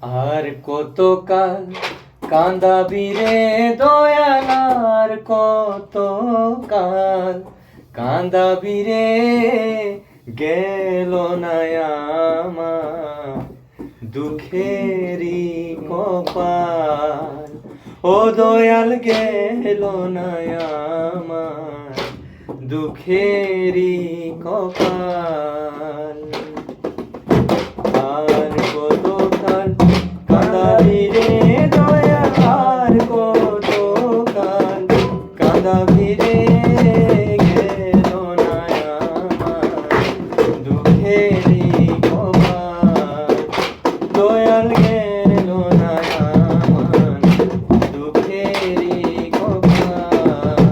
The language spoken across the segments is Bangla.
আর কত কাল কাঁদাবি রে দয়াল, আর কত কাল কাঁদাবি রে, গেল না আমার দুঃখেরই কপাল। ও দয়াল গেল না আমার দুঃখেরই কপাল। আর কত কাল কাঁদাবি রে দয়াল, আর কত কাল কাঁদাবি রে, গেল না আমার দুঃখেরই কপাল। দয়াল গেল না আমার দুঃখেরই কপাল।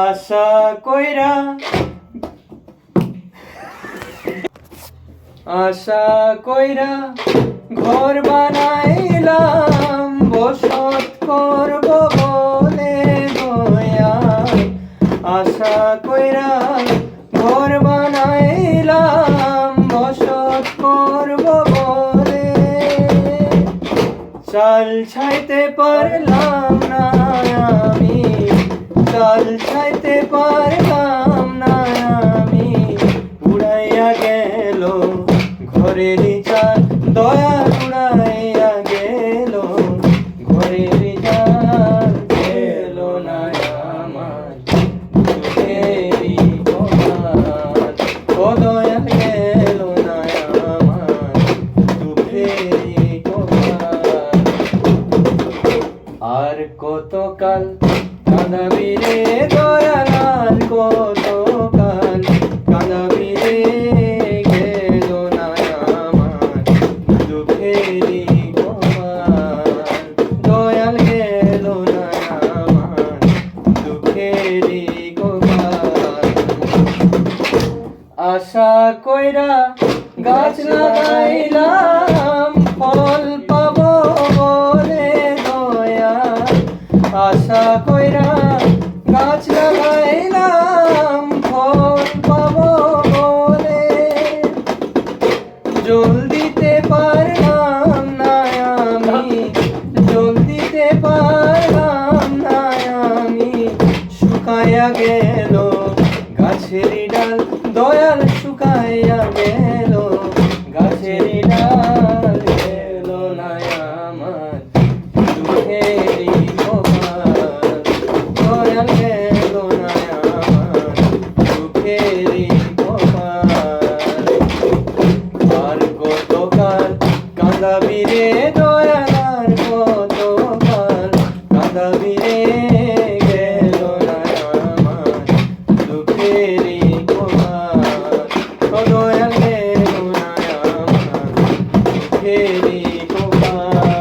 আশা কইরা ঘর বানাইলাম, বসত করব বলে দয়াল। আশা কইরা ঘর বানাইলাম, বসত করব বলে, চাল ছাইতে পারলাম না আমি, চাল ছাইতে পারলাম না আমি, উড়াইয়া গেল ঘরের চাল দয়াল, উড়াইয়া গেল ঘরের চাল। গেল না আমার দুঃখেরই কপাল। ও দয়াল গেল না আমার দুঃখেরই কপাল। আর কত কাল কাঁদাবি রে দয়াল, আর কত কাল কাঁদাবি রে, গেল না আমার দুঃখেরই কপাল। দয়াল গেল না আমার দুঃখেরই কপাল। আশা কইরা গাছ লাগাইলাম, ফল পাবো বলে দয়াল। আশা কইরা গাছ লাগাইলাম, ফল পাবো বলে, জল দিতে পারলাম না আমি, জল দিতে পারলাম না আমি, শুকাইয়া গেল গাছের ডাল দয়াল, শুকাইয়া গেল গাছের ডাল। গেল না আমার দুঃখেরই কপাল। দয়াল গেল না আমার দুঃখেরই কপাল। আর কত কাল কাঁদাবি রে দয়াল, আর কত কাল কাঁদাবি রে, গেল না আমার দুঃখেরই কপাল। ও দয়াল গেল না আমার দুঃখেরই কপাল।